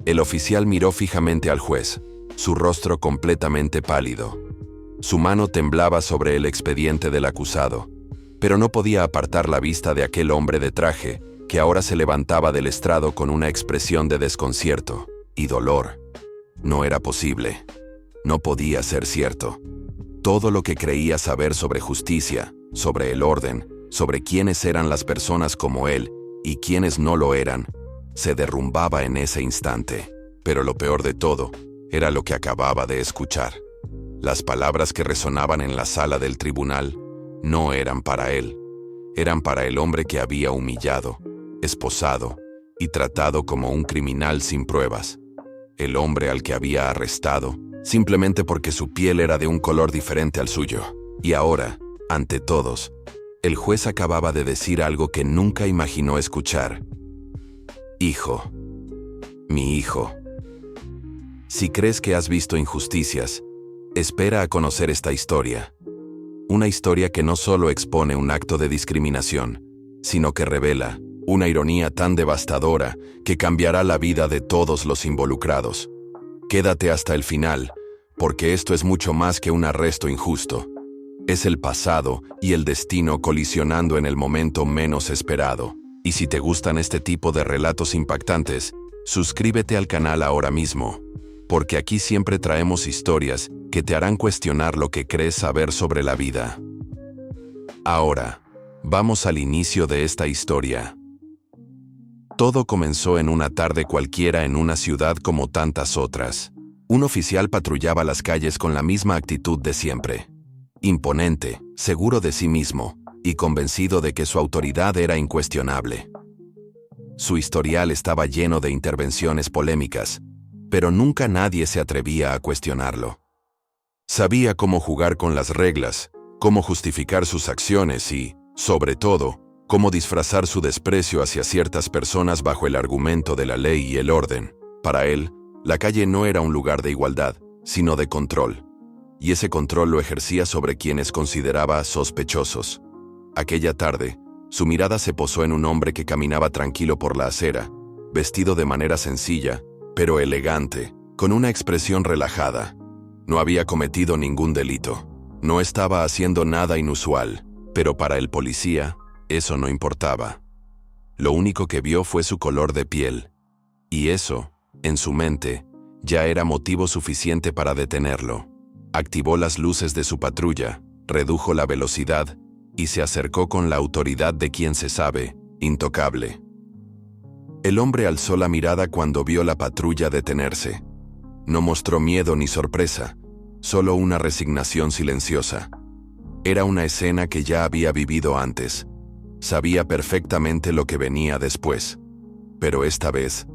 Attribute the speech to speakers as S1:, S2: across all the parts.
S1: El oficial miró fijamente al juez, su rostro completamente pálido. Su mano temblaba sobre el expediente del acusado, pero no podía apartar la vista de aquel hombre de traje, que ahora se levantaba del estrado con una expresión de desconcierto y dolor. No era posible. No podía ser cierto. Todo lo que creía saber sobre justicia, sobre el orden, sobre quiénes eran las personas como él y quiénes no lo eran, se derrumbaba en ese instante. Pero lo peor de todo era lo que acababa de escuchar. Las palabras que resonaban en la sala del tribunal no eran para él. Eran para el hombre que había humillado, esposado y tratado como un criminal sin pruebas. El hombre al que había arrestado, simplemente porque su piel era de un color diferente al suyo. Y ahora, ante todos, el juez acababa de decir algo que nunca imaginó escuchar. Hijo. Mi hijo. Si crees que has visto injusticias, espera a conocer esta historia. Una historia que no solo expone un acto de discriminación, sino que revela una ironía tan devastadora que cambiará la vida de todos los involucrados. Quédate hasta el final, porque esto es mucho más que un arresto injusto. Es el pasado y el destino colisionando en el momento menos esperado. Y si te gustan este tipo de relatos impactantes, suscríbete al canal ahora mismo, porque aquí siempre traemos historias que te harán cuestionar lo que crees saber sobre la vida. Ahora, vamos al inicio de esta historia. Todo comenzó en una tarde cualquiera en una ciudad como tantas otras. Un oficial patrullaba las calles con la misma actitud de siempre. Imponente, seguro de sí mismo, y convencido de que su autoridad era incuestionable. Su historial estaba lleno de intervenciones polémicas, pero nunca nadie se atrevía a cuestionarlo. Sabía cómo jugar con las reglas, cómo justificar sus acciones y, sobre todo, cómo disfrazar su desprecio hacia ciertas personas bajo el argumento de la ley y el orden. Para él, la calle no era un lugar de igualdad, sino de control. Y ese control lo ejercía sobre quienes consideraba sospechosos. Aquella tarde, su mirada se posó en un hombre que caminaba tranquilo por la acera, vestido de manera sencilla, pero elegante, con una expresión relajada. No había cometido ningún delito. No estaba haciendo nada inusual, pero para el policía, eso no importaba. Lo único que vio fue su color de piel. Y eso, en su mente, ya era motivo suficiente para detenerlo. Activó las luces de su patrulla, redujo la velocidad y se acercó con la autoridad de quien se sabe, intocable. El hombre alzó la mirada cuando vio la patrulla detenerse. No mostró miedo ni sorpresa, solo una resignación silenciosa. Era una escena que ya había vivido antes. Sabía perfectamente lo que venía después. Pero esta vez,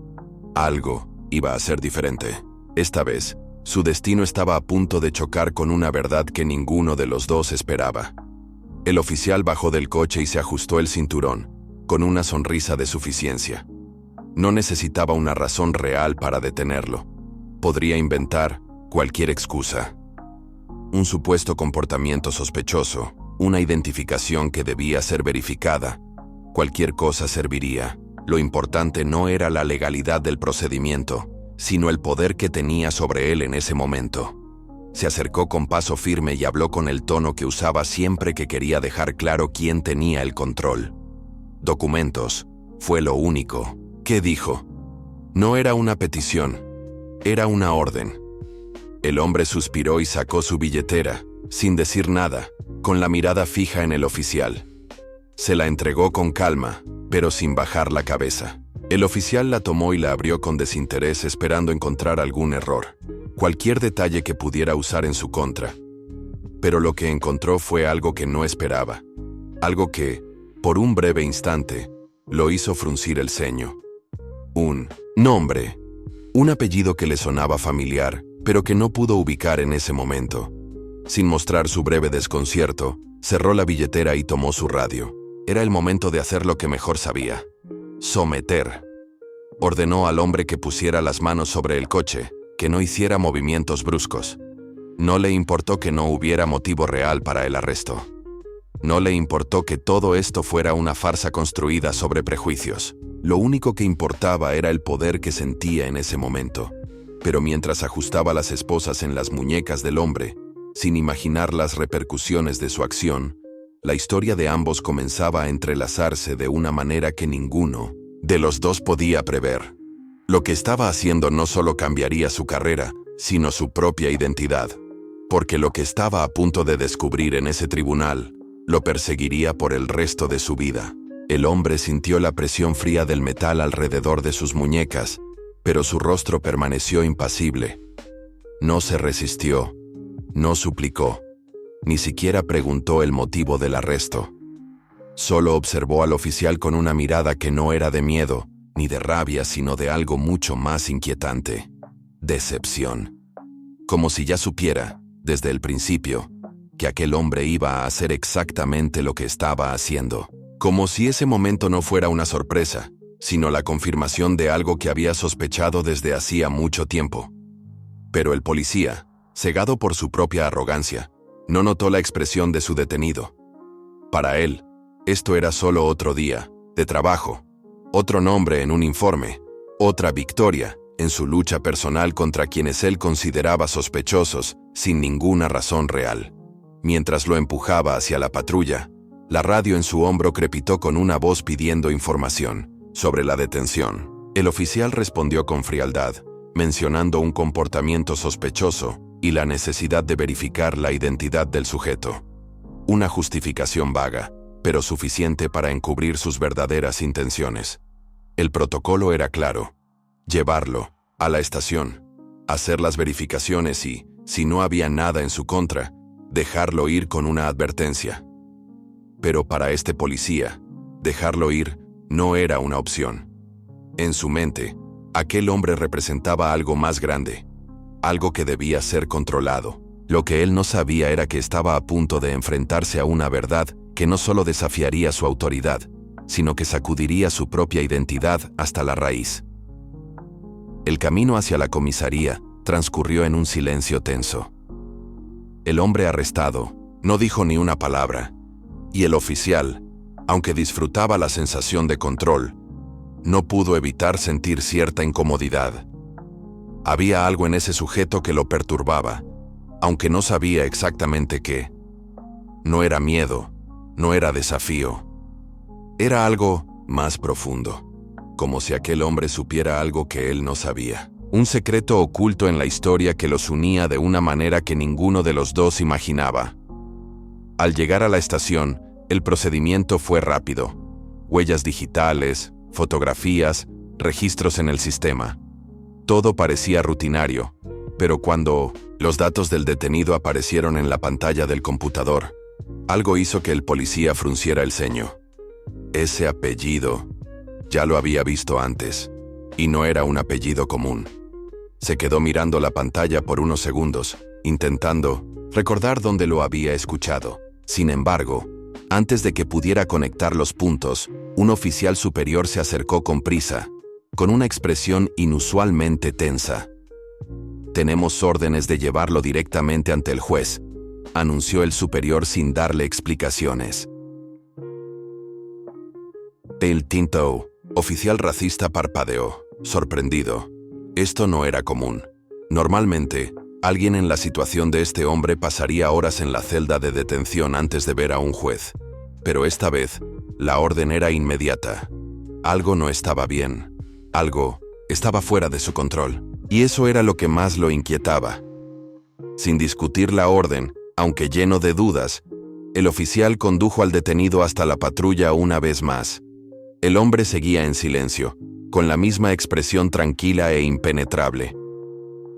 S1: algo iba a ser diferente. Esta vez, su destino estaba a punto de chocar con una verdad que ninguno de los dos esperaba. El oficial bajó del coche y se ajustó el cinturón, con una sonrisa de suficiencia. No necesitaba una razón real para detenerlo. Podría inventar cualquier excusa. Un supuesto comportamiento sospechoso, una identificación que debía ser verificada. Cualquier cosa serviría. Lo importante no era la legalidad del procedimiento, sino el poder que tenía sobre él en ese momento. Se acercó con paso firme y habló con el tono que usaba siempre que quería dejar claro quién tenía el control. Documentos, fue lo único. ¿Qué dijo? No era una petición, era una orden. El hombre suspiró y sacó su billetera, sin decir nada, con la mirada fija en el oficial. Se la entregó con calma, pero sin bajar la cabeza. El oficial la tomó y la abrió con desinterés, esperando encontrar algún error, cualquier detalle que pudiera usar en su contra. Pero lo que encontró fue algo que no esperaba, algo que, por un breve instante, lo hizo fruncir el ceño. Un nombre, un apellido que le sonaba familiar, pero que no pudo ubicar en ese momento. Sin mostrar su breve desconcierto, cerró la billetera y tomó su radio. Era el momento de hacer lo que mejor sabía: someter. Ordenó al hombre que pusiera las manos sobre el coche, que no hiciera movimientos bruscos. No le importó que no hubiera motivo real para el arresto. No le importó que todo esto fuera una farsa construida sobre prejuicios. Lo único que importaba era el poder que sentía en ese momento. Pero mientras ajustaba las esposas en las muñecas del hombre, sin imaginar las repercusiones de su acción, la historia de ambos comenzaba a entrelazarse de una manera que ninguno de los dos podía prever. Lo que estaba haciendo no solo cambiaría su carrera, sino su propia identidad, porque lo que estaba a punto de descubrir en ese tribunal lo perseguiría por el resto de su vida. El hombre sintió la presión fría del metal alrededor de sus muñecas, pero su rostro permaneció impasible. No se resistió, no suplicó, ni siquiera preguntó el motivo del arresto. Solo observó al oficial con una mirada que no era de miedo, ni de rabia, sino de algo mucho más inquietante: decepción. Como si ya supiera, desde el principio, que aquel hombre iba a hacer exactamente lo que estaba haciendo. Como si ese momento no fuera una sorpresa, sino la confirmación de algo que había sospechado desde hacía mucho tiempo. Pero el policía, cegado por su propia arrogancia, no notó la expresión de su detenido. Para él, esto era solo otro día de trabajo, otro nombre en un informe, otra victoria en su lucha personal contra quienes él consideraba sospechosos sin ninguna razón real. Mientras lo empujaba hacia la patrulla, la radio en su hombro crepitó con una voz pidiendo información sobre la detención. El oficial respondió con frialdad, mencionando un comportamiento sospechoso y la necesidad de verificar la identidad del sujeto. Una justificación vaga, pero suficiente para encubrir sus verdaderas intenciones. El protocolo era claro: llevarlo a la estación, hacer las verificaciones y, si no había nada en su contra, dejarlo ir con una advertencia. Pero para este policía, dejarlo ir no era una opción. En su mente, aquel hombre representaba algo más grande, algo que debía ser controlado. Lo que él no sabía era que estaba a punto de enfrentarse a una verdad que no solo desafiaría su autoridad, sino que sacudiría su propia identidad hasta la raíz. El camino hacia la comisaría transcurrió en un silencio tenso. El hombre arrestado no dijo ni una palabra, y el oficial, aunque disfrutaba la sensación de control, no pudo evitar sentir cierta incomodidad. Había algo en ese sujeto que lo perturbaba, aunque no sabía exactamente qué. No era miedo, no era desafío. Era algo más profundo, como si aquel hombre supiera algo que él no sabía. Un secreto oculto en la historia que los unía de una manera que ninguno de los dos imaginaba. Al llegar a la estación, el procedimiento fue rápido. Huellas digitales, fotografías, registros en el sistema. Todo parecía rutinario, pero cuando los datos del detenido aparecieron en la pantalla del computador, algo hizo que el policía frunciera el ceño. Ese apellido ya lo había visto antes, y no era un apellido común. Se quedó mirando la pantalla por unos segundos, intentando recordar dónde lo había escuchado. Sin embargo, antes de que pudiera conectar los puntos, un oficial superior se acercó con prisa, con una expresión inusualmente tensa. «Tenemos órdenes de llevarlo directamente ante el juez», anunció el superior sin darle explicaciones. El tinto, oficial racista, parpadeó, sorprendido. Esto no era común. Normalmente, alguien en la situación de este hombre pasaría horas en la celda de detención antes de ver a un juez. Pero esta vez, la orden era inmediata. Algo no estaba bien. Algo estaba fuera de su control. Y eso era lo que más lo inquietaba. Sin discutir la orden, aunque lleno de dudas, el oficial condujo al detenido hasta la patrulla una vez más. El hombre seguía en silencio, con la misma expresión tranquila e impenetrable.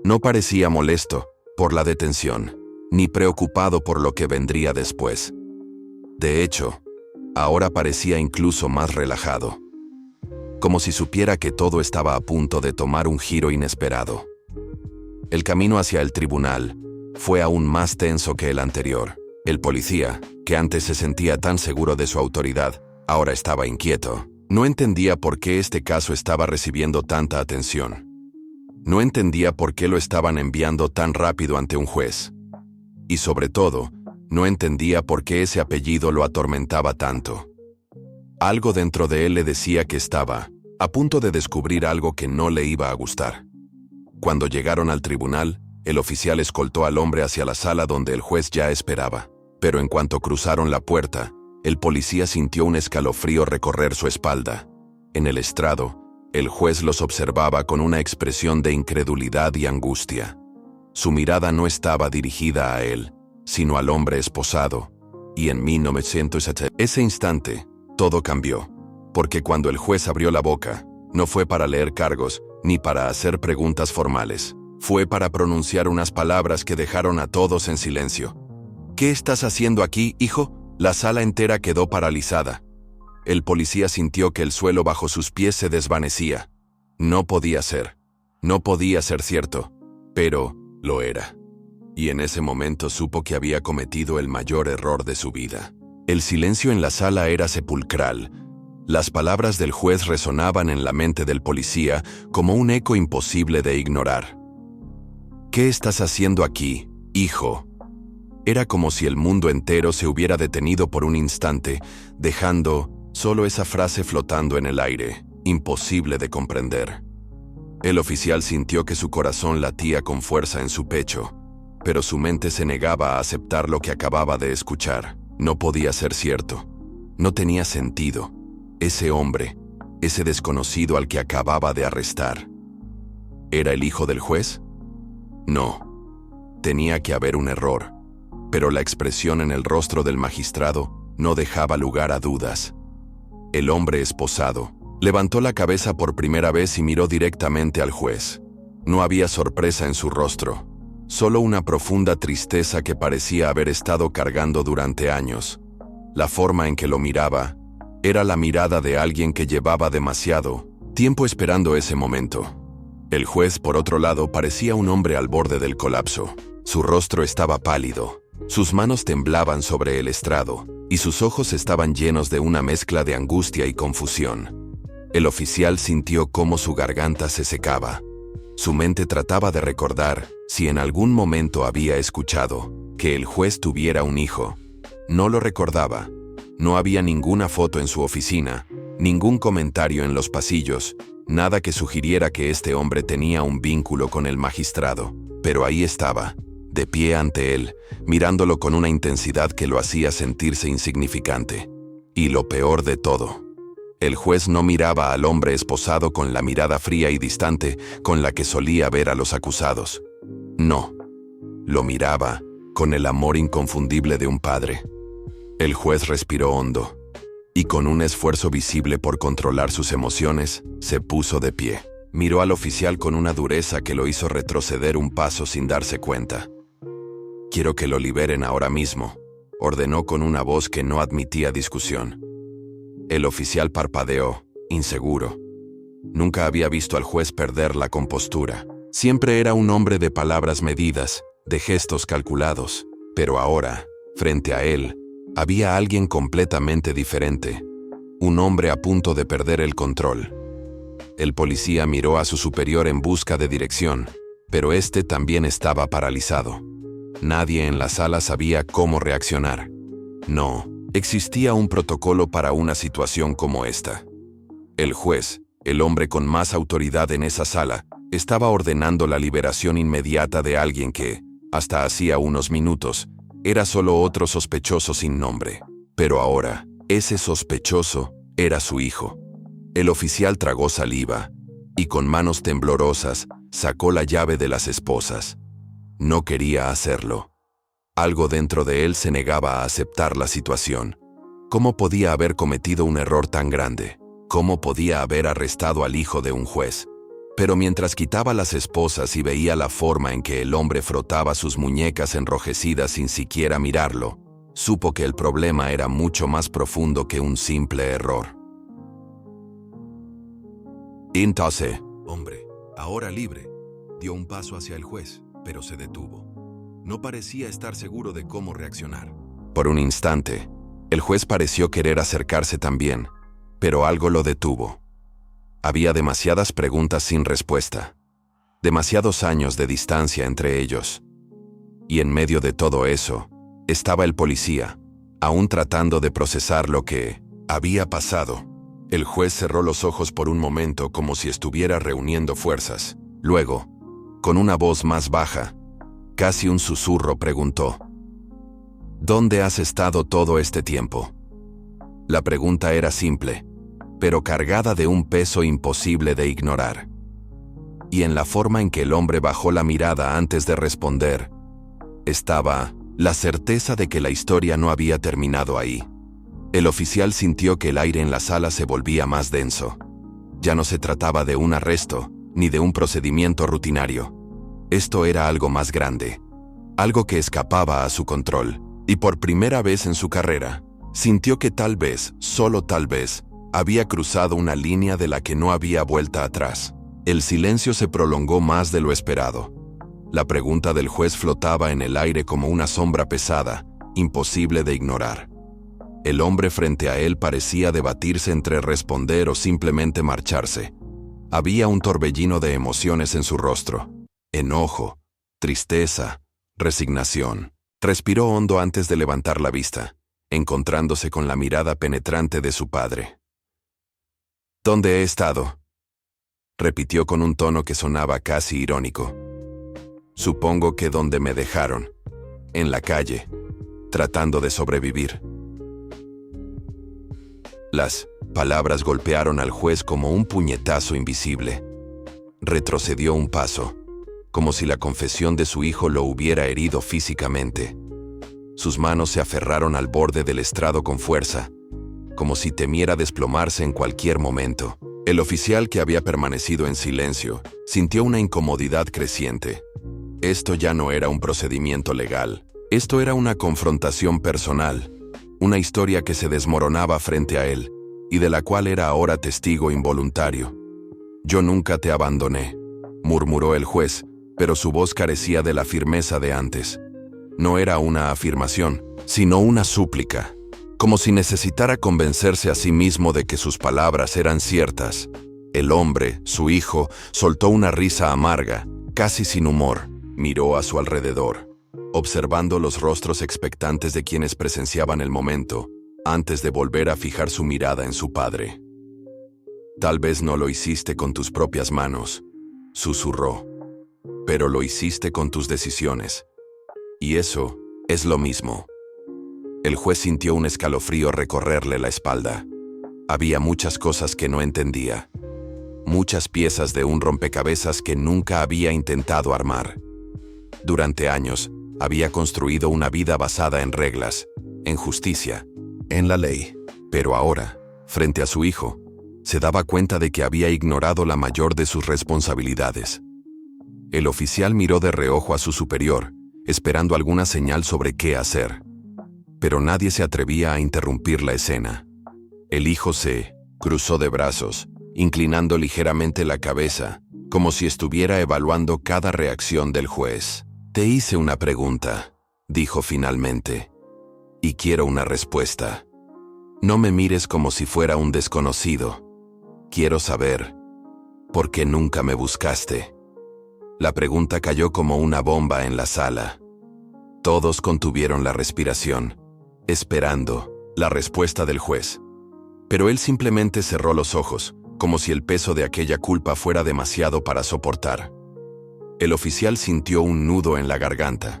S1: No parecía molesto por la detención, ni preocupado por lo que vendría después. De hecho, ahora parecía incluso más relajado, como si supiera que todo estaba a punto de tomar un giro inesperado. El camino hacia el tribunal fue aún más tenso que el anterior. El policía, que antes se sentía tan seguro de su autoridad, ahora estaba inquieto. No entendía por qué este caso estaba recibiendo tanta atención. No entendía por qué lo estaban enviando tan rápido ante un juez. Y sobre todo, no entendía por qué ese apellido lo atormentaba tanto. Algo dentro de él le decía que estaba a punto de descubrir algo que no le iba a gustar. Cuando llegaron al tribunal, el oficial escoltó al hombre hacia la sala donde el juez ya esperaba. Pero en cuanto cruzaron la puerta, el policía sintió un escalofrío recorrer su espalda. En el estrado, el juez los observaba con una expresión de incredulidad y angustia. Su mirada no estaba dirigida a él, sino al hombre esposado. Y en 1970, ese instante, todo cambió. Porque cuando el juez abrió la boca, no fue para leer cargos, ni para hacer preguntas formales. Fue para pronunciar unas palabras que dejaron a todos en silencio. ¿Qué estás haciendo aquí, hijo? La sala entera quedó paralizada. El policía sintió que el suelo bajo sus pies se desvanecía. No podía ser. No podía ser cierto. Pero lo era. Y en ese momento supo que había cometido el mayor error de su vida. El silencio en la sala era sepulcral. Las palabras del juez resonaban en la mente del policía como un eco imposible de ignorar. ¿Qué estás haciendo aquí, hijo? Era como si el mundo entero se hubiera detenido por un instante, dejando solo esa frase flotando en el aire, imposible de comprender. El oficial sintió que su corazón latía con fuerza en su pecho, pero su mente se negaba a aceptar lo que acababa de escuchar. No podía ser cierto. No tenía sentido. Ese hombre, ese desconocido al que acababa de arrestar, ¿era el hijo del juez? No. Tenía que haber un error. Pero la expresión en el rostro del magistrado no dejaba lugar a dudas. El hombre esposado levantó la cabeza por primera vez y miró directamente al juez. No había sorpresa en su rostro, solo una profunda tristeza que parecía haber estado cargando durante años. La forma en que lo miraba era la mirada de alguien que llevaba demasiado tiempo esperando ese momento. El juez, por otro lado, parecía un hombre al borde del colapso. Su rostro estaba pálido. Sus manos temblaban sobre el estrado, y sus ojos estaban llenos de una mezcla de angustia y confusión. El oficial sintió cómo su garganta se secaba. Su mente trataba de recordar si en algún momento había escuchado que el juez tuviera un hijo. No lo recordaba. No había ninguna foto en su oficina, ningún comentario en los pasillos, nada que sugiriera que este hombre tenía un vínculo con el magistrado. Pero ahí estaba, de pie ante él, mirándolo con una intensidad que lo hacía sentirse insignificante. Y lo peor de todo, el juez no miraba al hombre esposado con la mirada fría y distante con la que solía ver a los acusados. No, lo miraba con el amor inconfundible de un padre. El juez respiró hondo, y con un esfuerzo visible por controlar sus emociones, se puso de pie. Miró al oficial con una dureza que lo hizo retroceder un paso sin darse cuenta. «Quiero que lo liberen ahora mismo», ordenó con una voz que no admitía discusión. El oficial parpadeó, inseguro. Nunca había visto al juez perder la compostura. Siempre era un hombre de palabras medidas, de gestos calculados. Pero ahora, frente a él, había alguien completamente diferente. Un hombre a punto de perder el control. El policía miró a su superior en busca de dirección, pero este también estaba paralizado. Nadie en la sala sabía cómo reaccionar. No existía un protocolo para una situación como esta. El juez, el hombre con más autoridad en esa sala, estaba ordenando la liberación inmediata de alguien que, hasta hacía unos minutos, era solo otro sospechoso sin nombre. Pero ahora, ese sospechoso era su hijo. El oficial tragó saliva y con manos temblorosas sacó la llave de las esposas. No quería hacerlo. Algo dentro de él se negaba a aceptar la situación. ¿Cómo podía haber cometido un error tan grande? ¿Cómo podía haber arrestado al hijo de un juez? Pero mientras quitaba las esposas y veía la forma en que el hombre frotaba sus muñecas enrojecidas sin siquiera mirarlo, supo que el problema era mucho más profundo que un simple error. Entonces, hombre, ahora libre, dio un paso hacia el juez, pero se detuvo. No parecía estar seguro de cómo reaccionar. Por un instante, el juez pareció querer acercarse también, pero algo lo detuvo. Había demasiadas preguntas sin respuesta, demasiados años de distancia entre ellos. Y en medio de todo eso, estaba el policía, aún tratando de procesar lo que había pasado. El juez cerró los ojos por un momento como si estuviera reuniendo fuerzas. Luego, con una voz más baja, casi un susurro, preguntó: ¿Dónde has estado todo este tiempo? La pregunta era simple, pero cargada de un peso imposible de ignorar. Y en la forma en que el hombre bajó la mirada antes de responder, estaba la certeza de que la historia no había terminado ahí. El oficial sintió que el aire en la sala se volvía más denso. Ya no se trataba de un arresto, ni de un procedimiento rutinario. Esto era algo más grande, algo que escapaba a su control, y por primera vez en su carrera, sintió que tal vez, solo tal vez, había cruzado una línea de la que no había vuelta atrás. El silencio se prolongó más de lo esperado. La pregunta del juez flotaba en el aire como una sombra pesada, imposible de ignorar. El hombre frente a él parecía debatirse entre responder o simplemente marcharse. Había un torbellino de emociones en su rostro: enojo, tristeza, resignación. Respiró hondo antes de levantar la vista, encontrándose con la mirada penetrante de su padre. ¿Dónde he estado?, repitió con un tono que sonaba casi irónico. Supongo que donde me dejaron, en la calle, tratando de sobrevivir. Las palabras golpearon al juez como un puñetazo invisible. Retrocedió un paso, como si la confesión de su hijo lo hubiera herido físicamente. Sus manos se aferraron al borde del estrado con fuerza, como si temiera desplomarse en cualquier momento. El oficial, que había permanecido en silencio, sintió una incomodidad creciente. Esto ya no era un procedimiento legal. Esto era una confrontación personal, una historia que se desmoronaba frente a él, y de la cual era ahora testigo involuntario. «Yo nunca te abandoné», murmuró el juez, pero su voz carecía de la firmeza de antes. No era una afirmación, sino una súplica, como si necesitara convencerse a sí mismo de que sus palabras eran ciertas. El hombre, su hijo, soltó una risa amarga, casi sin humor. Miró a su alrededor, observando los rostros expectantes de quienes presenciaban el momento, antes de volver a fijar su mirada en su padre. «Tal vez no lo hiciste con tus propias manos», susurró, «pero lo hiciste con tus decisiones. Y eso es lo mismo». El juez sintió un escalofrío recorrerle la espalda. Había muchas cosas que no entendía. Muchas piezas de un rompecabezas que nunca había intentado armar. Durante años, había construido una vida basada en reglas, en justicia, en la ley. Pero ahora, frente a su hijo, se daba cuenta de que había ignorado la mayor de sus responsabilidades. El oficial miró de reojo a su superior, esperando alguna señal sobre qué hacer. Pero nadie se atrevía a interrumpir la escena. El hijo se cruzó de brazos, inclinando ligeramente la cabeza, como si estuviera evaluando cada reacción del juez. «Te hice una pregunta», dijo finalmente, «y quiero una respuesta. No me mires como si fuera un desconocido. Quiero saber, ¿por qué nunca me buscaste?». La pregunta cayó como una bomba en la sala. Todos contuvieron la respiración, esperando la respuesta del juez. Pero él simplemente cerró los ojos, como si el peso de aquella culpa fuera demasiado para soportar. El oficial sintió un nudo en la garganta.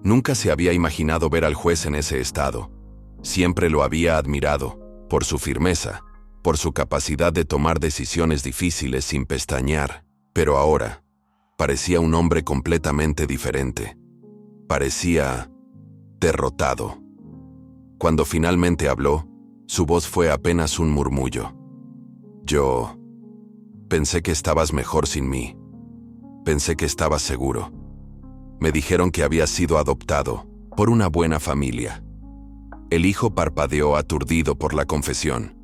S1: Nunca se había imaginado ver al juez en ese estado. Siempre lo había admirado, por su firmeza, por su capacidad de tomar decisiones difíciles sin pestañear. Pero ahora, parecía un hombre completamente diferente. Parecía derrotado. Cuando finalmente habló, su voz fue apenas un murmullo. «Yo pensé que estabas mejor sin mí. Pensé que estabas seguro. Me dijeron que habías sido adoptado por una buena familia». El hijo parpadeó aturdido por la confesión.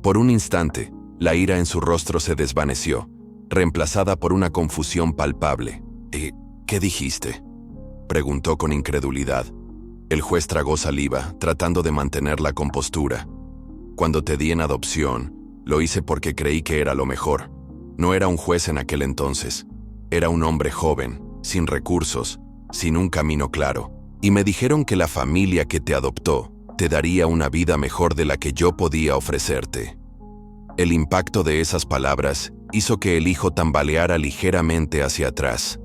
S1: Por un instante, la ira en su rostro se desvaneció, reemplazada por una confusión palpable. «¿Qué dijiste?», preguntó con incredulidad. El juez tragó saliva, tratando de mantener la compostura. «Cuando te di en adopción, lo hice porque creí que era lo mejor. No era un juez en aquel entonces. Era un hombre joven, sin recursos, sin un camino claro. Y me dijeron que la familia que te adoptó te daría una vida mejor de la que yo podía ofrecerte». El impacto de esas palabras hizo que el hijo tambaleara ligeramente hacia atrás.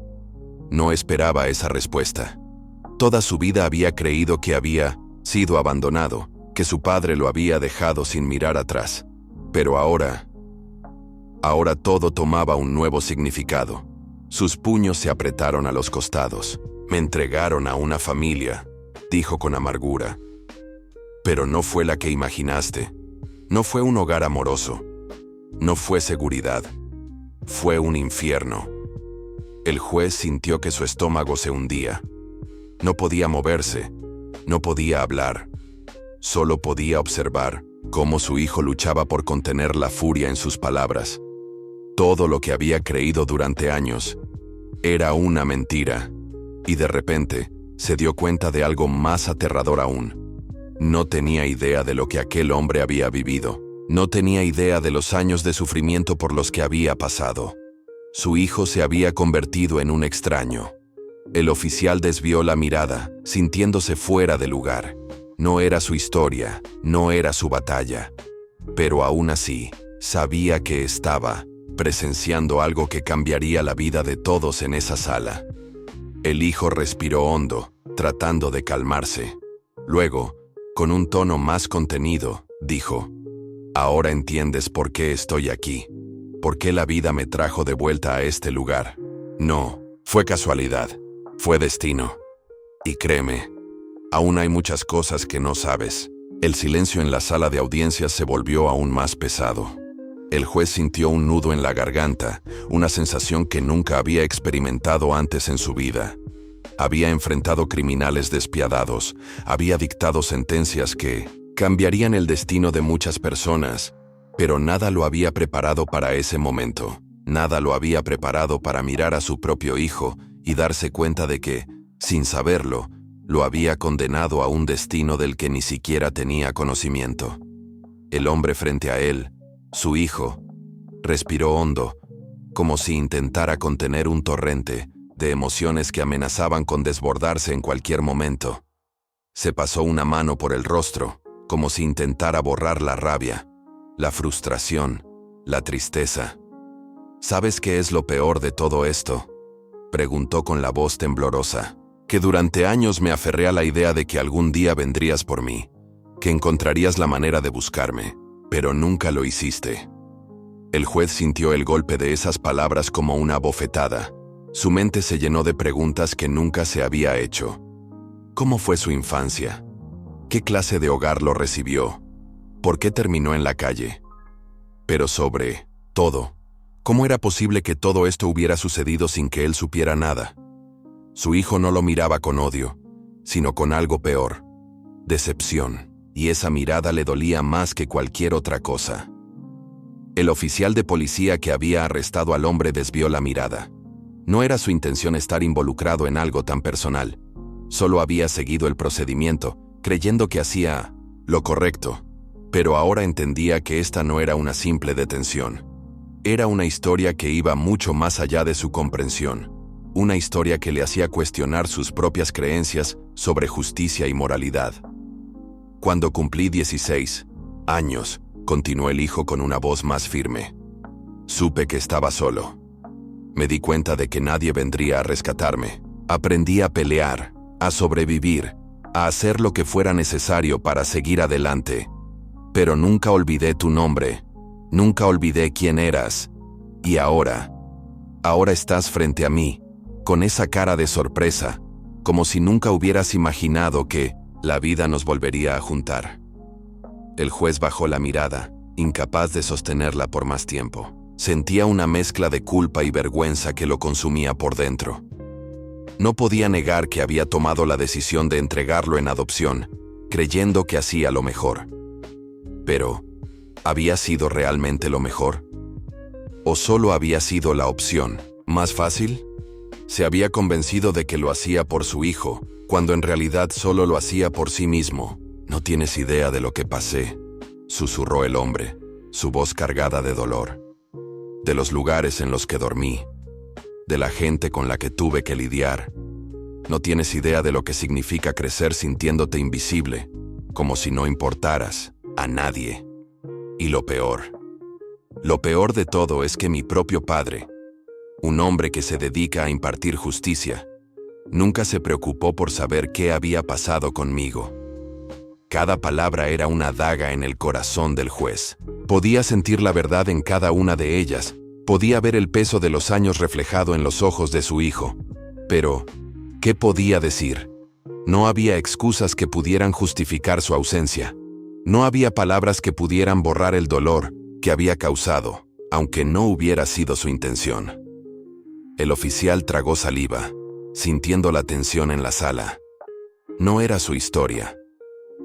S1: No esperaba esa respuesta. Toda su vida había creído que había sido abandonado, que su padre lo había dejado sin mirar atrás. Pero ahora todo tomaba un nuevo significado. Sus puños se apretaron a los costados. Me entregaron a una familia, dijo con amargura. Pero no fue la que imaginaste. No fue un hogar amoroso. No fue seguridad. Fue un infierno. El juez sintió que su estómago se hundía. No podía moverse. No podía hablar. Solo podía observar cómo su hijo luchaba por contener la furia en sus palabras. Todo lo que había creído durante años era una mentira. Y de repente, se dio cuenta de algo más aterrador aún. No tenía idea de lo que aquel hombre había vivido. No tenía idea de los años de sufrimiento por los que había pasado. Su hijo se había convertido en un extraño. El oficial desvió la mirada, sintiéndose fuera de lugar. No era su historia, no era su batalla. Pero aún así, sabía que estaba presenciando algo que cambiaría la vida de todos en esa sala. El hijo respiró hondo, tratando de calmarse. Luego, con un tono más contenido, dijo: «Ahora entiendes por qué estoy aquí. ¿Por qué la vida me trajo de vuelta a este lugar? No, fue casualidad. Fue destino. Y créeme, aún hay muchas cosas que no sabes». El silencio en la sala de audiencias se volvió aún más pesado. El juez sintió un nudo en la garganta, una sensación que nunca había experimentado antes en su vida. Había enfrentado criminales despiadados, había dictado sentencias que cambiarían el destino de muchas personas, pero nada lo había preparado para ese momento. Nada lo había preparado para mirar a su propio hijo y darse cuenta de que, sin saberlo, lo había condenado a un destino del que ni siquiera tenía conocimiento. El hombre frente a él, su hijo, respiró hondo, como si intentara contener un torrente de emociones que amenazaban con desbordarse en cualquier momento. Se pasó una mano por el rostro, como si intentara borrar la rabia, la frustración, la tristeza. ¿Sabes qué es lo peor de todo esto?, preguntó con la voz temblorosa. Que durante años me aferré a la idea de que algún día vendrías por mí, que encontrarías la manera de buscarme, pero nunca lo hiciste. El juez sintió el golpe de esas palabras como una bofetada. Su mente se llenó de preguntas que nunca se había hecho. ¿Cómo fue su infancia? ¿Qué clase de hogar lo recibió? ¿Por qué terminó en la calle? Pero sobre todo, ¿cómo era posible que todo esto hubiera sucedido sin que él supiera nada? Su hijo no lo miraba con odio, sino con algo peor: decepción, y esa mirada le dolía más que cualquier otra cosa. El oficial de policía que había arrestado al hombre desvió la mirada. No era su intención estar involucrado en algo tan personal. Solo había seguido el procedimiento, creyendo que hacía lo correcto. Pero ahora entendía que esta no era una simple detención. Era una historia que iba mucho más allá de su comprensión. Una historia que le hacía cuestionar sus propias creencias sobre justicia y moralidad. Cuando cumplí 16 años, continuó el hijo con una voz más firme, supe que estaba solo. Me di cuenta de que nadie vendría a rescatarme. Aprendí a pelear, a sobrevivir, a hacer lo que fuera necesario para seguir adelante. Pero nunca olvidé tu nombre, nunca olvidé quién eras. Y ahora estás frente a mí, con esa cara de sorpresa, como si nunca hubieras imaginado que la vida nos volvería a juntar. El juez bajó la mirada, incapaz de sostenerla por más tiempo. Sentía una mezcla de culpa y vergüenza que lo consumía por dentro. No podía negar que había tomado la decisión de entregarlo en adopción, creyendo que hacía lo mejor. Pero, ¿había sido realmente lo mejor? ¿O solo había sido la opción más fácil? Se había convencido de que lo hacía por su hijo, cuando en realidad solo lo hacía por sí mismo. No tienes idea de lo que pasé, susurró el hombre, su voz cargada de dolor. De los lugares en los que dormí, de la gente con la que tuve que lidiar. No tienes idea de lo que significa crecer sintiéndote invisible, como si no importaras a nadie. Y lo peor, Lo peor de todo es que mi propio padre, un hombre que se dedica a impartir justicia, nunca se preocupó por saber qué había pasado conmigo. Cada palabra era una daga en el corazón del juez. Podía sentir la verdad en cada una de ellas, podía ver el peso de los años reflejado en los ojos de su hijo. Pero, ¿qué podía decir? No había excusas que pudieran justificar su ausencia. No había palabras que pudieran borrar el dolor que había causado, aunque no hubiera sido su intención. El oficial tragó saliva, sintiendo la tensión en la sala. No era su historia,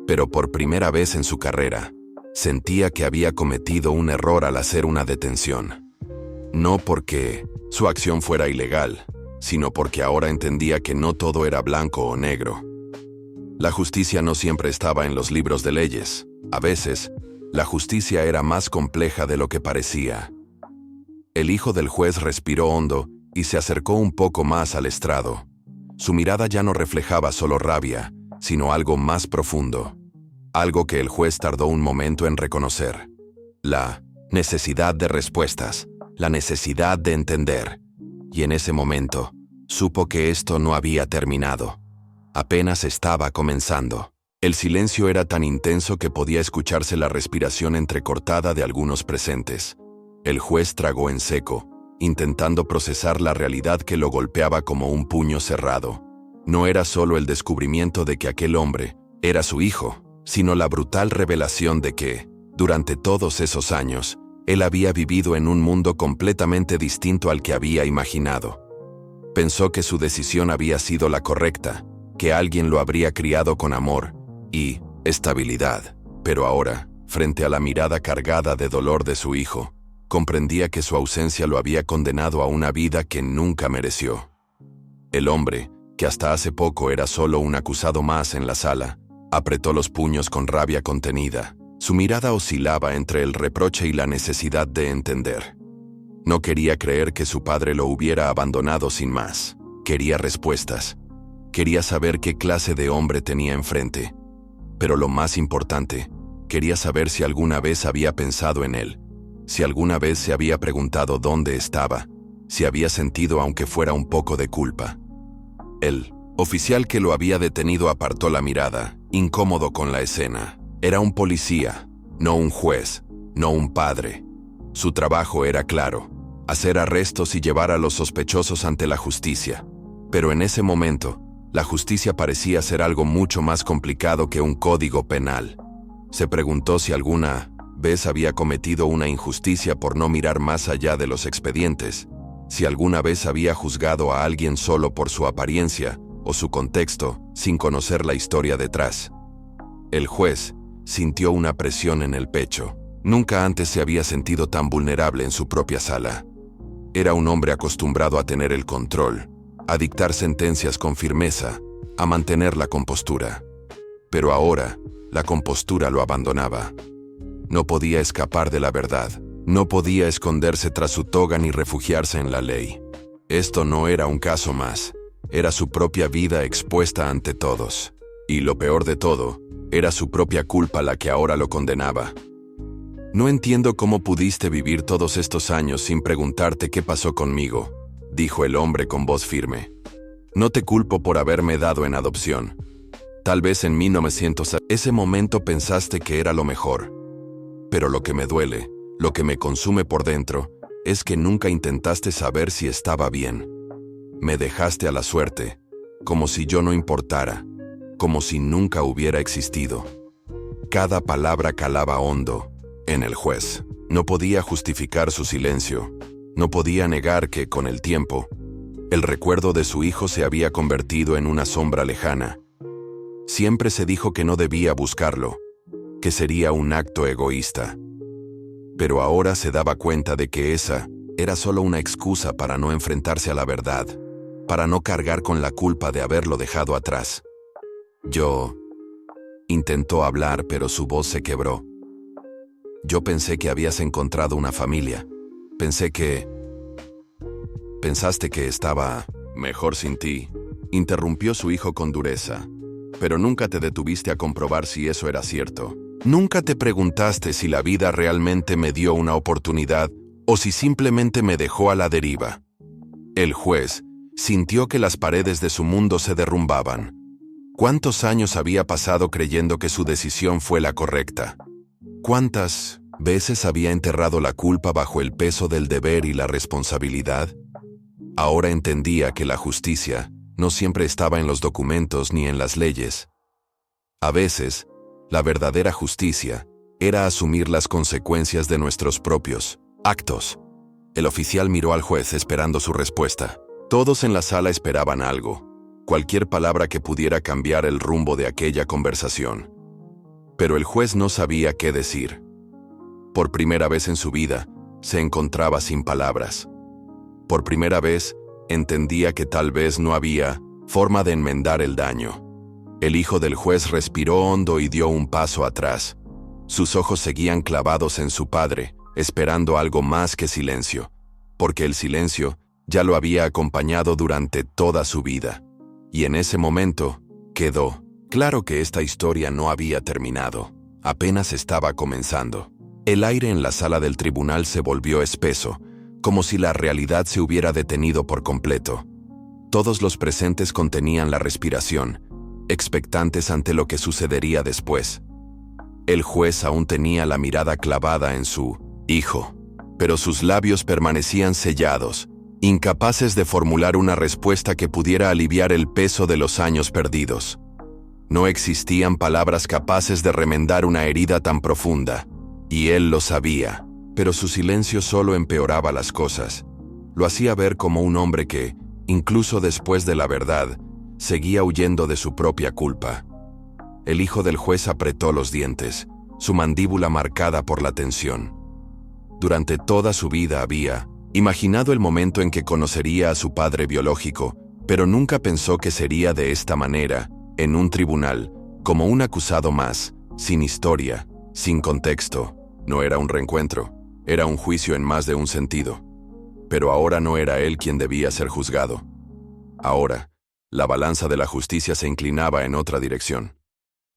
S1: pero por primera vez en su carrera, sentía que había cometido un error al hacer una detención. No porque su acción fuera ilegal, sino porque ahora entendía que no todo era blanco o negro. La justicia no siempre estaba en los libros de leyes. A veces, la justicia era más compleja de lo que parecía. El hijo del juez respiró hondo y se acercó un poco más al estrado. Su mirada ya no reflejaba solo rabia, sino algo más profundo. Algo que el juez tardó un momento en reconocer. La necesidad de respuestas, la necesidad de entender. Y en ese momento, supo que esto no había terminado. Apenas estaba comenzando. El silencio era tan intenso que podía escucharse la respiración entrecortada de algunos presentes. El juez tragó en seco, intentando procesar la realidad que lo golpeaba como un puño cerrado. No era solo el descubrimiento de que aquel hombre era su hijo, sino la brutal revelación de que, durante todos esos años, él había vivido en un mundo completamente distinto al que había imaginado. Pensó que su decisión había sido la correcta, que alguien lo habría criado con amor y estabilidad, pero ahora, frente a la mirada cargada de dolor de su hijo, comprendía que su ausencia lo había condenado a una vida que nunca mereció. El hombre, que hasta hace poco era solo un acusado más en la sala, apretó los puños con rabia contenida. Su mirada oscilaba entre el reproche y la necesidad de entender. No quería creer que su padre lo hubiera abandonado sin más. Quería respuestas. Quería saber qué clase de hombre tenía enfrente. Pero lo más importante, quería saber si alguna vez había pensado en él, si alguna vez se había preguntado dónde estaba, si había sentido aunque fuera un poco de culpa. El oficial que lo había detenido apartó la mirada, incómodo con la escena. Era un policía, no un juez, no un padre. Su trabajo era claro: hacer arrestos y llevar a los sospechosos ante la justicia. Pero en ese momento, la justicia parecía ser algo mucho más complicado que un código penal. Se preguntó si alguna vez había cometido una injusticia por no mirar más allá de los expedientes, si alguna vez había juzgado a alguien solo por su apariencia o su contexto, sin conocer la historia detrás. El juez sintió una presión en el pecho. Nunca antes se había sentido tan vulnerable en su propia sala. Era un hombre acostumbrado a tener el control, a dictar sentencias con firmeza, a mantener la compostura. Pero ahora, la compostura lo abandonaba. No podía escapar de la verdad. No podía esconderse tras su toga ni refugiarse en la ley. Esto no era un caso más. Era su propia vida expuesta ante todos. Y lo peor de todo, era su propia culpa la que ahora lo condenaba. No entiendo cómo pudiste vivir todos estos años sin preguntarte qué pasó conmigo, dijo el hombre con voz firme. No te culpo por haberme dado en adopción. Tal vez en 1900 ese momento pensaste que era lo mejor. Pero lo que me duele, lo que me consume por dentro, es que nunca intentaste saber si estaba bien. Me dejaste a la suerte, como si yo no importara, como si nunca hubiera existido. Cada palabra calaba hondo en el juez. No podía justificar su silencio. No podía negar que, con el tiempo, el recuerdo de su hijo se había convertido en una sombra lejana. Siempre se dijo que no debía buscarlo, que sería un acto egoísta. Pero ahora se daba cuenta de que esa era solo una excusa para no enfrentarse a la verdad, para no cargar con la culpa de haberlo dejado atrás. Intentó hablar, pero su voz se quebró. Yo pensé que habías encontrado una familia. Pensaste que estaba mejor sin ti, interrumpió su hijo con dureza. Pero nunca te detuviste a comprobar si eso era cierto. Nunca te preguntaste si la vida realmente me dio una oportunidad o si simplemente me dejó a la deriva. El juez sintió que las paredes de su mundo se derrumbaban. ¿Cuántos años había pasado creyendo que su decisión fue la correcta? ¿Cuántas veces había enterrado la culpa bajo el peso del deber y la responsabilidad? Ahora entendía que la justicia no siempre estaba en los documentos ni en las leyes. A veces, la verdadera justicia era asumir las consecuencias de nuestros propios actos. El oficial miró al juez esperando su respuesta. Todos en la sala esperaban algo, cualquier palabra que pudiera cambiar el rumbo de aquella conversación. Pero el juez no sabía qué decir. Por primera vez en su vida, se encontraba sin palabras. Por primera vez, entendía que tal vez no había forma de enmendar el daño. El hijo del juez respiró hondo y dio un paso atrás. Sus ojos seguían clavados en su padre, esperando algo más que silencio, porque el silencio ya lo había acompañado durante toda su vida. Y en ese momento, quedó claro que esta historia no había terminado, apenas estaba comenzando. El aire en la sala del tribunal se volvió espeso, como si la realidad se hubiera detenido por completo. Todos los presentes contenían la respiración, expectantes ante lo que sucedería después. El juez aún tenía la mirada clavada en su hijo, pero sus labios permanecían sellados, incapaces de formular una respuesta que pudiera aliviar el peso de los años perdidos. No existían palabras capaces de remendar una herida tan profunda, y él lo sabía, pero su silencio solo empeoraba las cosas. Lo hacía ver como un hombre que, incluso después de la verdad, seguía huyendo de su propia culpa. El hijo del juez apretó los dientes, su mandíbula marcada por la tensión. Durante toda su vida había imaginado el momento en que conocería a su padre biológico, pero nunca pensó que sería de esta manera, en un tribunal, como un acusado más, sin historia, sin contexto. No era un reencuentro, era un juicio en más de un sentido. Pero ahora no era él quien debía ser juzgado. Ahora, la balanza de la justicia se inclinaba en otra dirección.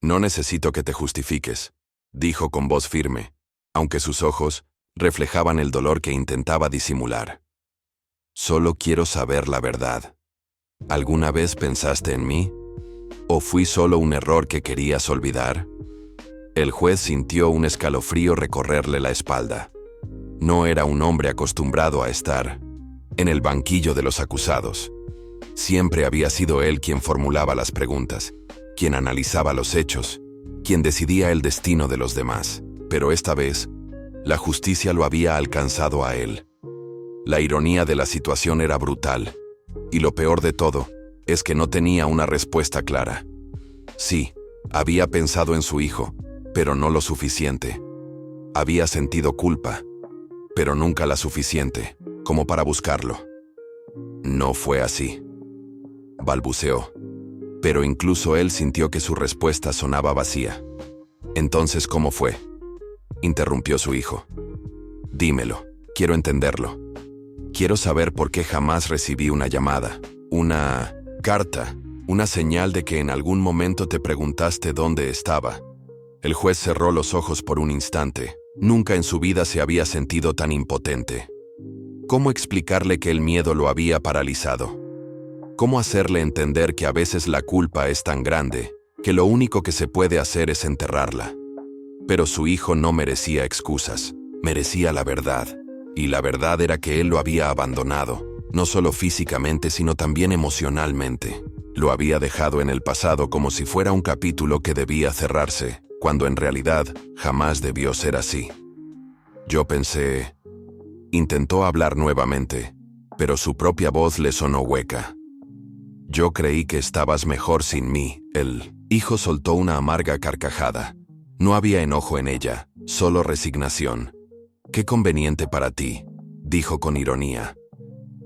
S1: «No necesito que te justifiques», dijo con voz firme, aunque sus ojos reflejaban el dolor que intentaba disimular. «Solo quiero saber la verdad. ¿Alguna vez pensaste en mí? ¿O fui solo un error que querías olvidar?» El juez sintió un escalofrío recorrerle la espalda. No era un hombre acostumbrado a estar en el banquillo de los acusados. Siempre había sido él quien formulaba las preguntas, quien analizaba los hechos, quien decidía el destino de los demás. Pero esta vez, la justicia lo había alcanzado a él. La ironía de la situación era brutal, y lo peor de todo es que no tenía una respuesta clara. Sí, había pensado en su hijo, pero no lo suficiente. Había sentido culpa, pero nunca la suficiente, como para buscarlo. No fue así, balbuceó, pero incluso él sintió que su respuesta sonaba vacía. «Entonces, ¿cómo fue?», interrumpió su hijo. «Dímelo, quiero entenderlo. Quiero saber por qué jamás recibí una llamada, una carta, una señal de que en algún momento te preguntaste dónde estaba». El juez cerró los ojos por un instante. Nunca en su vida se había sentido tan impotente. ¿Cómo explicarle que el miedo lo había paralizado? ¿Cómo hacerle entender que a veces la culpa es tan grande que lo único que se puede hacer es enterrarla? Pero su hijo no merecía excusas, merecía la verdad. Y la verdad era que él lo había abandonado, no solo físicamente sino también emocionalmente. Lo había dejado en el pasado como si fuera un capítulo que debía cerrarse, cuando en realidad jamás debió ser así. Yo pensé... Intentó hablar nuevamente, pero su propia voz le sonó hueca. «Yo creí que estabas mejor sin mí». El hijo soltó una amarga carcajada. No había enojo en ella, solo resignación. «Qué conveniente para ti», dijo con ironía.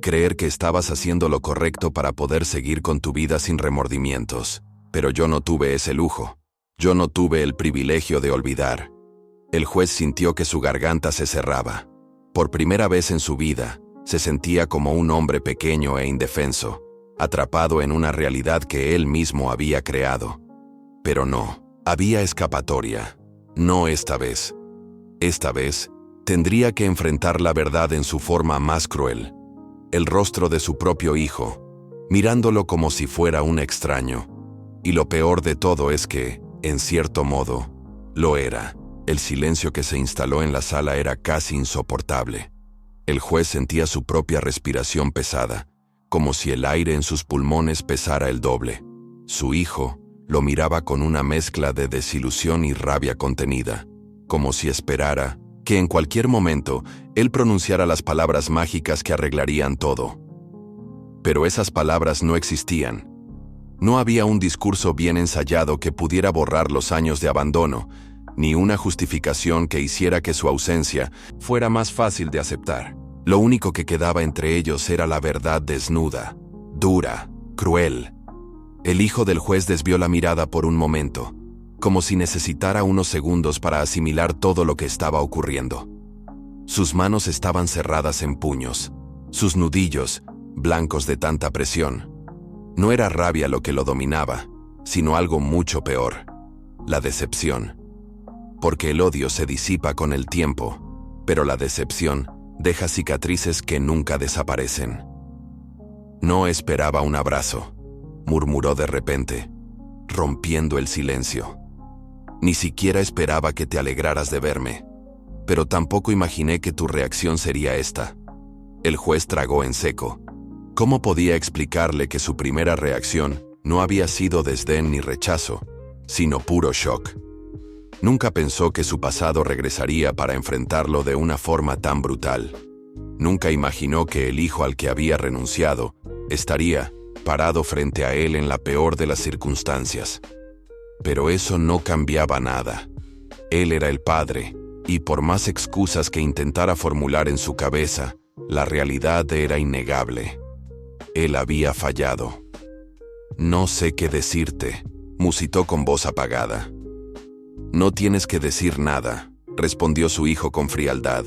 S1: «Creer que estabas haciendo lo correcto para poder seguir con tu vida sin remordimientos. Pero yo no tuve ese lujo. Yo no tuve el privilegio de olvidar». El juez sintió que su garganta se cerraba. Por primera vez en su vida, se sentía como un hombre pequeño e indefenso, atrapado en una realidad que él mismo había creado. Pero no, había escapatoria. No esta vez. Esta vez, tendría que enfrentar la verdad en su forma más cruel. El rostro de su propio hijo, mirándolo como si fuera un extraño. Y lo peor de todo es que, en cierto modo, lo era. El silencio que se instaló en la sala era casi insoportable. El juez sentía su propia respiración pesada, como si el aire en sus pulmones pesara el doble. Su hijo lo miraba con una mezcla de desilusión y rabia contenida, como si esperara que en cualquier momento él pronunciara las palabras mágicas que arreglarían todo. Pero esas palabras no existían. No había un discurso bien ensayado que pudiera borrar los años de abandono, ni una justificación que hiciera que su ausencia fuera más fácil de aceptar. Lo único que quedaba entre ellos era la verdad desnuda, dura, cruel. El hijo del juez desvió la mirada por un momento, como si necesitara unos segundos para asimilar todo lo que estaba ocurriendo. Sus manos estaban cerradas en puños, sus nudillos blancos de tanta presión. No era rabia lo que lo dominaba, sino algo mucho peor: la decepción. Porque el odio se disipa con el tiempo, pero la decepción deja cicatrices que nunca desaparecen. No esperaba un abrazo, murmuró de repente, rompiendo el silencio. Ni siquiera esperaba que te alegraras de verme, pero tampoco imaginé que tu reacción sería esta. El juez tragó en seco. ¿Cómo podía explicarle que su primera reacción no había sido desdén ni rechazo, sino puro shock? Nunca pensó que su pasado regresaría para enfrentarlo de una forma tan brutal. Nunca imaginó que el hijo al que había renunciado estaría parado frente a él en la peor de las circunstancias. Pero eso no cambiaba nada. Él era el padre, y por más excusas que intentara formular en su cabeza, la realidad era innegable. Él había fallado. No sé qué decirte, musitó con voz apagada. No tienes que decir nada, respondió su hijo con frialdad.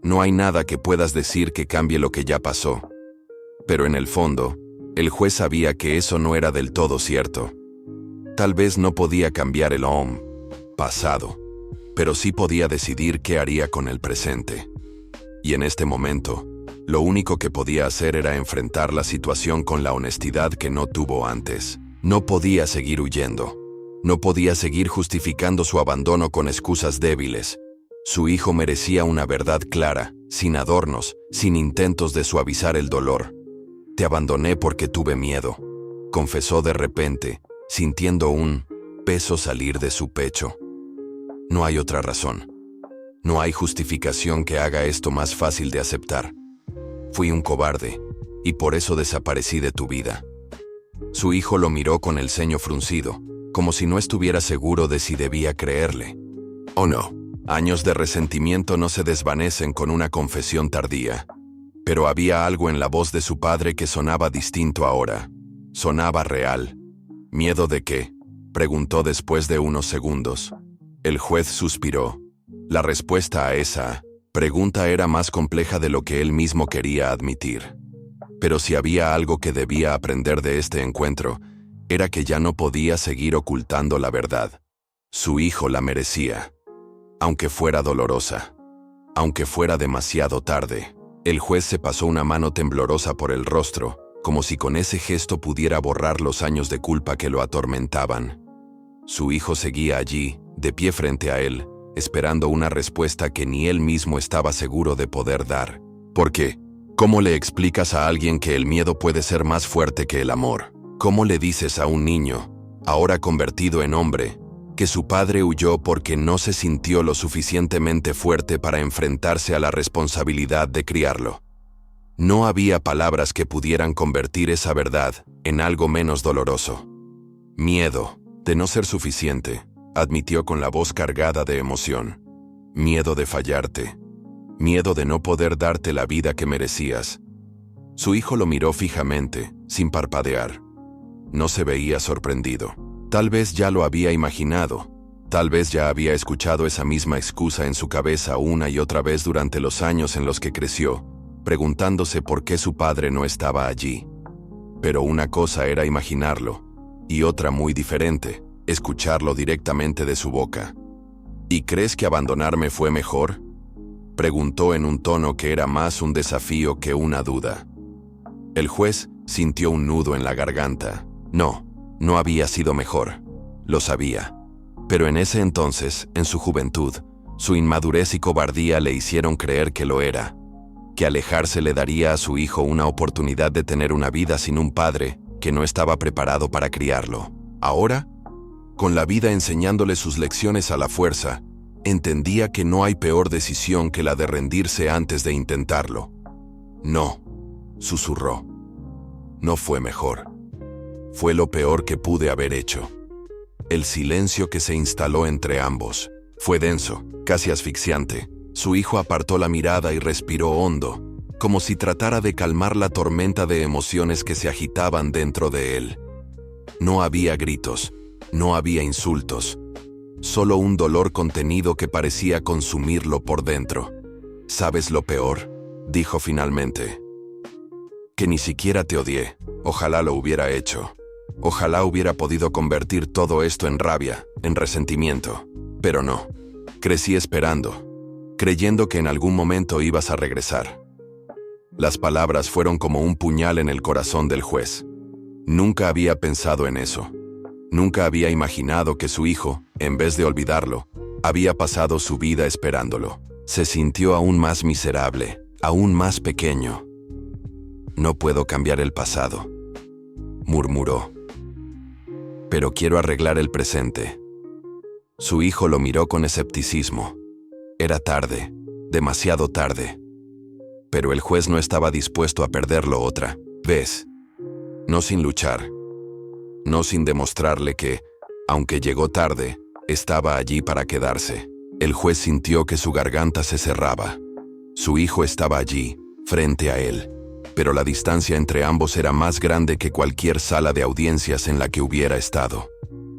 S1: No hay nada que puedas decir que cambie lo que ya pasó. Pero en el fondo, el juez sabía que eso no era del todo cierto. Tal vez no podía cambiar el pasado, pero sí podía decidir qué haría con el presente. Y en este momento, lo único que podía hacer era enfrentar la situación con la honestidad que no tuvo antes. No podía seguir huyendo. No podía seguir justificando su abandono con excusas débiles. Su hijo merecía una verdad clara, sin adornos, sin intentos de suavizar el dolor. Te abandoné porque tuve miedo, confesó de repente, sintiendo un peso salir de su pecho. No hay otra razón. No hay justificación que haga esto más fácil de aceptar. Fui un cobarde, y por eso desaparecí de tu vida. Su hijo lo miró con el ceño fruncido, como si no estuviera seguro de si debía creerle. Oh no, años de resentimiento no se desvanecen con una confesión tardía. Pero había algo en la voz de su padre que sonaba distinto ahora. Sonaba real. ¿Miedo de qué?, preguntó después de unos segundos. El juez suspiró. La respuesta a esa pregunta era más compleja de lo que él mismo quería admitir. Pero si había algo que debía aprender de este encuentro, era que ya no podía seguir ocultando la verdad. Su hijo la merecía. Aunque fuera dolorosa. Aunque fuera demasiado tarde. El juez se pasó una mano temblorosa por el rostro, como si con ese gesto pudiera borrar los años de culpa que lo atormentaban. Su hijo seguía allí, de pie frente a él, esperando una respuesta que ni él mismo estaba seguro de poder dar. ¿Por qué? ¿Cómo le explicas a alguien que el miedo puede ser más fuerte que el amor? ¿Cómo le dices a un niño, ahora convertido en hombre, que su padre huyó porque no se sintió lo suficientemente fuerte para enfrentarse a la responsabilidad de criarlo? No había palabras que pudieran convertir esa verdad en algo menos doloroso. Miedo de no ser suficiente, admitió con la voz cargada de emoción. Miedo de fallarte. Miedo de no poder darte la vida que merecías. Su hijo lo miró fijamente, sin parpadear. No se veía sorprendido. Tal vez ya lo había imaginado. Tal vez ya había escuchado esa misma excusa en su cabeza una y otra vez durante los años en los que creció, preguntándose por qué su padre no estaba allí. Pero una cosa era imaginarlo, y otra muy diferente, escucharlo directamente de su boca. ¿Y crees que abandonarme fue mejor?, preguntó en un tono que era más un desafío que una duda. El juez sintió un nudo en la garganta. No, no había sido mejor. Lo sabía. Pero en ese entonces, en su juventud, su inmadurez y cobardía le hicieron creer que lo era. Que alejarse le daría a su hijo una oportunidad de tener una vida sin un padre que no estaba preparado para criarlo. Ahora, con la vida enseñándole sus lecciones a la fuerza, entendía que no hay peor decisión que la de rendirse antes de intentarlo. No, susurró. No fue mejor. Fue lo peor que pude haber hecho. El silencio que se instaló entre ambos fue denso, casi asfixiante. Su hijo apartó la mirada y respiró hondo, como si tratara de calmar la tormenta de emociones que se agitaban dentro de él. No había gritos, no había insultos, solo un dolor contenido que parecía consumirlo por dentro. ¿Sabes lo peor?, dijo finalmente. Que ni siquiera te odié. Ojalá lo hubiera hecho. Ojalá hubiera podido convertir todo esto en rabia, en resentimiento. Pero no. Crecí esperando, creyendo que en algún momento ibas a regresar. Las palabras fueron como un puñal en el corazón del juez. Nunca había pensado en eso. Nunca había imaginado que su hijo, en vez de olvidarlo, había pasado su vida esperándolo. Se sintió aún más miserable, aún más pequeño. No puedo cambiar el pasado, murmuró. Pero quiero arreglar el presente. Su hijo lo miró con escepticismo. Era tarde, demasiado tarde. Pero el juez no estaba dispuesto a perderlo otra vez. No sin luchar. No sin demostrarle que, aunque llegó tarde, estaba allí para quedarse. El juez sintió que su garganta se cerraba. Su hijo estaba allí, frente a él, pero la distancia entre ambos era más grande que cualquier sala de audiencias en la que hubiera estado.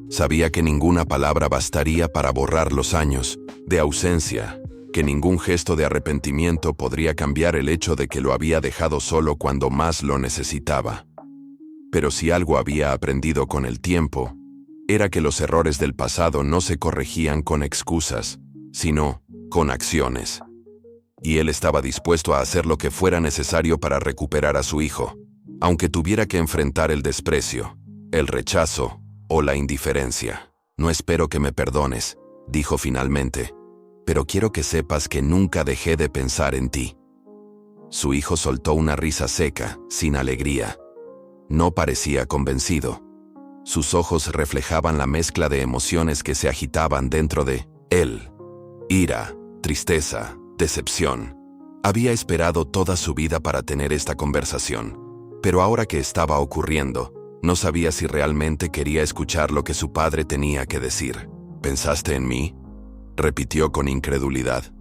S1: Sabía que ninguna palabra bastaría para borrar los años de ausencia, que ningún gesto de arrepentimiento podría cambiar el hecho de que lo había dejado solo cuando más lo necesitaba. Pero si algo había aprendido con el tiempo, era que los errores del pasado no se corregían con excusas, sino con acciones. Y él estaba dispuesto a hacer lo que fuera necesario para recuperar a su hijo, aunque tuviera que enfrentar el desprecio, el rechazo o la indiferencia. No espero que me perdones, dijo finalmente, pero quiero que sepas que nunca dejé de pensar en ti. Su hijo soltó una risa seca, sin alegría. No parecía convencido. Sus ojos reflejaban la mezcla de emociones que se agitaban dentro de él. Ira, tristeza, decepción. Había esperado toda su vida para tener esta conversación, pero ahora que estaba ocurriendo, no sabía si realmente quería escuchar lo que su padre tenía que decir. ¿Pensaste en mí?, repitió con incredulidad.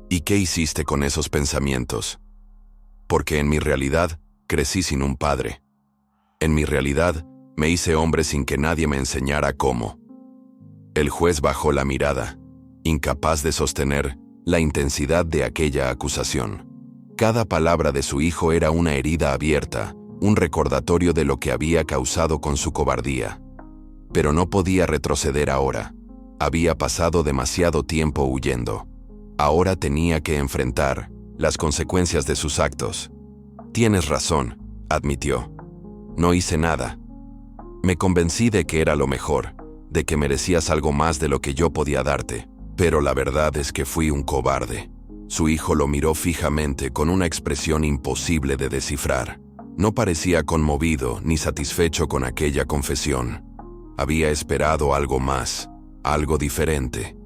S1: ¿Y qué hiciste con esos pensamientos? Porque en mi realidad, crecí sin un padre. En mi realidad, me hice hombre sin que nadie me enseñara cómo. El juez bajó la mirada, incapaz de sostener la intensidad de aquella acusación. Cada palabra de su hijo era una herida abierta, un recordatorio de lo que había causado con su cobardía. Pero no podía retroceder ahora. Había pasado demasiado tiempo huyendo. Ahora tenía que enfrentar las consecuencias de sus actos. Tienes razón, admitió. No hice nada. Me convencí de que era lo mejor, de que merecías algo más de lo que yo podía darte. Pero la verdad es que fui un cobarde. Su hijo lo miró fijamente con una expresión imposible de descifrar. No parecía conmovido ni satisfecho con aquella confesión. Había esperado algo más, algo diferente.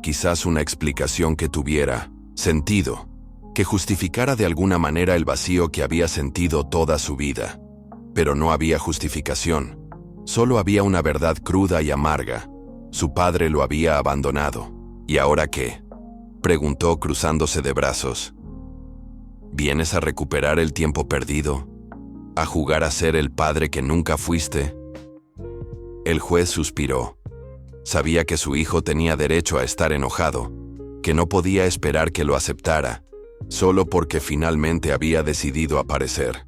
S1: Quizás una explicación que tuviera sentido, que justificara de alguna manera el vacío que había sentido toda su vida. Pero no había justificación. Solo había una verdad cruda y amarga. Su padre lo había abandonado. ¿Y ahora qué?, preguntó cruzándose de brazos. ¿Vienes a recuperar el tiempo perdido? ¿A jugar a ser el padre que nunca fuiste? El juez suspiró. Sabía que su hijo tenía derecho a estar enojado, que no podía esperar que lo aceptara, solo porque finalmente había decidido aparecer.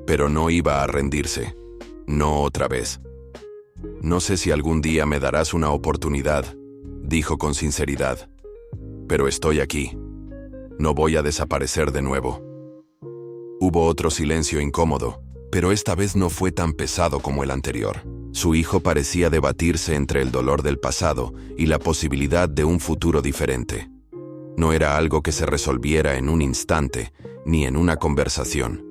S1: Pero no iba a rendirse. No otra vez. No sé si algún día me darás una oportunidad, dijo con sinceridad. Pero estoy aquí. No voy a desaparecer de nuevo. Hubo otro silencio incómodo, pero esta vez no fue tan pesado como el anterior. Su hijo parecía debatirse entre el dolor del pasado y la posibilidad de un futuro diferente. No era algo que se resolviera en un instante, ni en una conversación.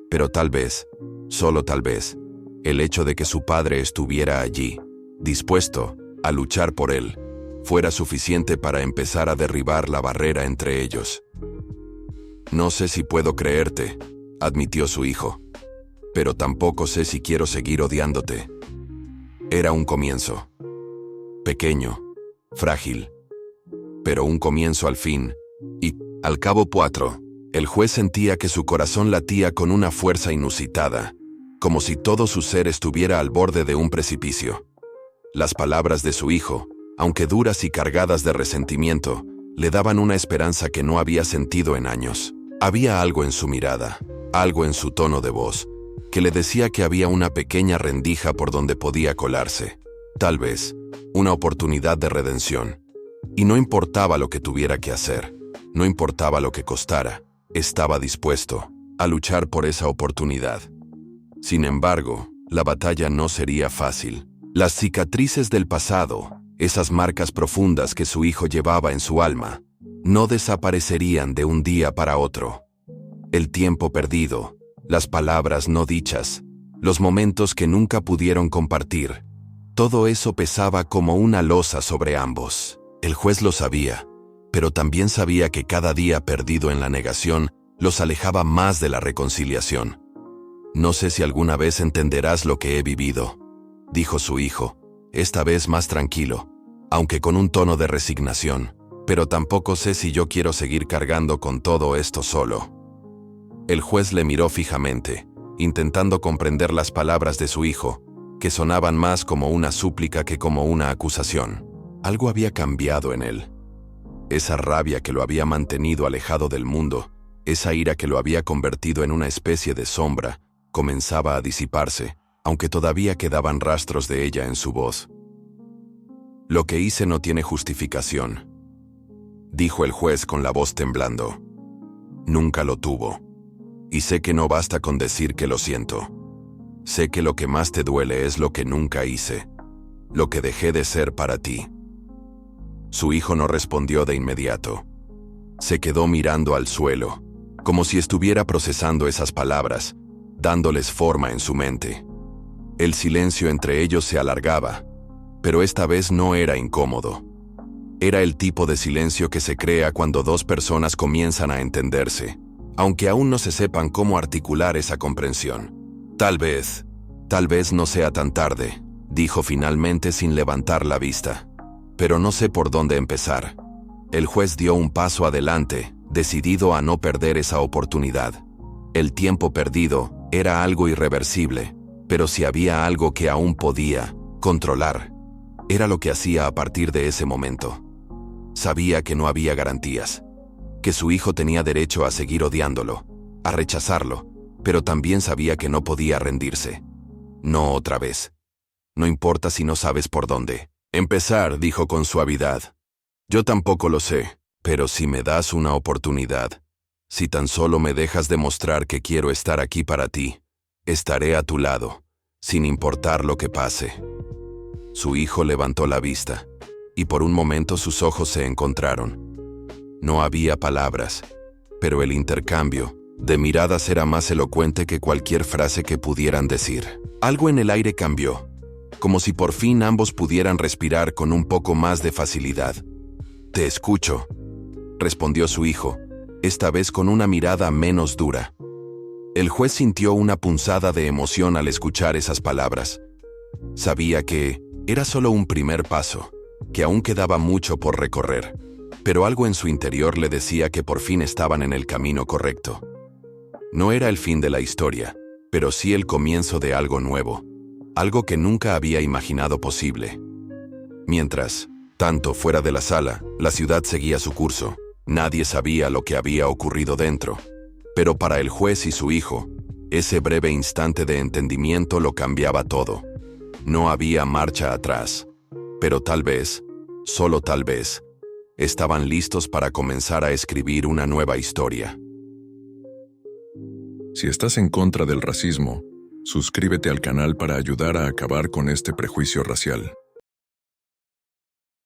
S1: Pero tal vez, solo tal vez, el hecho de que su padre estuviera allí, dispuesto a luchar por él, fuera suficiente para empezar a derribar la barrera entre ellos. No sé si puedo creerte, admitió su hijo, pero tampoco sé si quiero seguir odiándote. Era un comienzo. Pequeño, frágil, pero un comienzo al fin, y, al cabo 4, el juez sentía que su corazón latía con una fuerza inusitada, como si todo su ser estuviera al borde de un precipicio. Las palabras de su hijo, aunque duras y cargadas de resentimiento, le daban una esperanza que no había sentido en años. Había algo en su mirada, algo en su tono de voz, que le decía que había una pequeña rendija por donde podía colarse. Tal vez, una oportunidad de redención. Y no importaba lo que tuviera que hacer, no importaba lo que costara, estaba dispuesto a luchar por esa oportunidad. Sin embargo, la batalla no sería fácil. Las cicatrices del pasado, esas marcas profundas que su hijo llevaba en su alma, no desaparecerían de un día para otro. El tiempo perdido, las palabras no dichas, los momentos que nunca pudieron compartir, todo eso pesaba como una losa sobre ambos. El juez lo sabía, pero también sabía que cada día perdido en la negación los alejaba más de la reconciliación. No sé si alguna vez entenderás lo que he vivido, dijo su hijo, esta vez más tranquilo, aunque con un tono de resignación, pero tampoco sé si yo quiero seguir cargando con todo esto solo. El juez le miró fijamente, intentando comprender las palabras de su hijo, que sonaban más como una súplica que como una acusación. Algo había cambiado en él. Esa rabia que lo había mantenido alejado del mundo, esa ira que lo había convertido en una especie de sombra, comenzaba a disiparse, aunque todavía quedaban rastros de ella en su voz. Lo que hice no tiene justificación, dijo el juez con la voz temblando. Nunca lo tuvo. Y sé que no basta con decir que lo siento. Sé que lo que más te duele es lo que nunca hice, lo que dejé de ser para ti. Su hijo no respondió de inmediato. Se quedó mirando al suelo, como si estuviera procesando esas palabras, dándoles forma en su mente. El silencio entre ellos se alargaba, pero esta vez no era incómodo. Era el tipo de silencio que se crea cuando dos personas comienzan a entenderse, aunque aún no se sepan cómo articular esa comprensión. Tal vez no sea tan tarde, dijo finalmente sin levantar la vista. Pero no sé por dónde empezar. El juez dio un paso adelante, decidido a no perder esa oportunidad. El tiempo perdido era algo irreversible, pero si había algo que aún podía controlar, era lo que hacía a partir de ese momento. Sabía que no había garantías, que su hijo tenía derecho a seguir odiándolo, a rechazarlo, pero también sabía que no podía rendirse. No otra vez. No importa si no sabes por dónde empezar, dijo con suavidad. Yo tampoco lo sé, pero si me das una oportunidad, si tan solo me dejas demostrar que quiero estar aquí para ti, estaré a tu lado, sin importar lo que pase. Su hijo levantó la vista, y por un momento sus ojos se encontraron. No había palabras, pero el intercambio de miradas era más elocuente que cualquier frase que pudieran decir. Algo en el aire cambió, como si por fin ambos pudieran respirar con un poco más de facilidad. «Te escucho», respondió su hijo, esta vez con una mirada menos dura. El juez sintió una punzada de emoción al escuchar esas palabras. Sabía que era solo un primer paso, que aún quedaba mucho por recorrer, pero algo en su interior le decía que por fin estaban en el camino correcto. No era el fin de la historia, pero sí el comienzo de algo nuevo. Algo que nunca había imaginado posible. Mientras, tanto fuera de la sala, la ciudad seguía su curso. Nadie sabía lo que había ocurrido dentro. Pero para el juez y su hijo, ese breve instante de entendimiento lo cambiaba todo. No había marcha atrás. Pero tal vez, solo tal vez, estaban listos para comenzar a escribir una nueva historia.
S2: Si estás en contra del racismo, suscríbete al canal para ayudar a acabar con este prejuicio racial.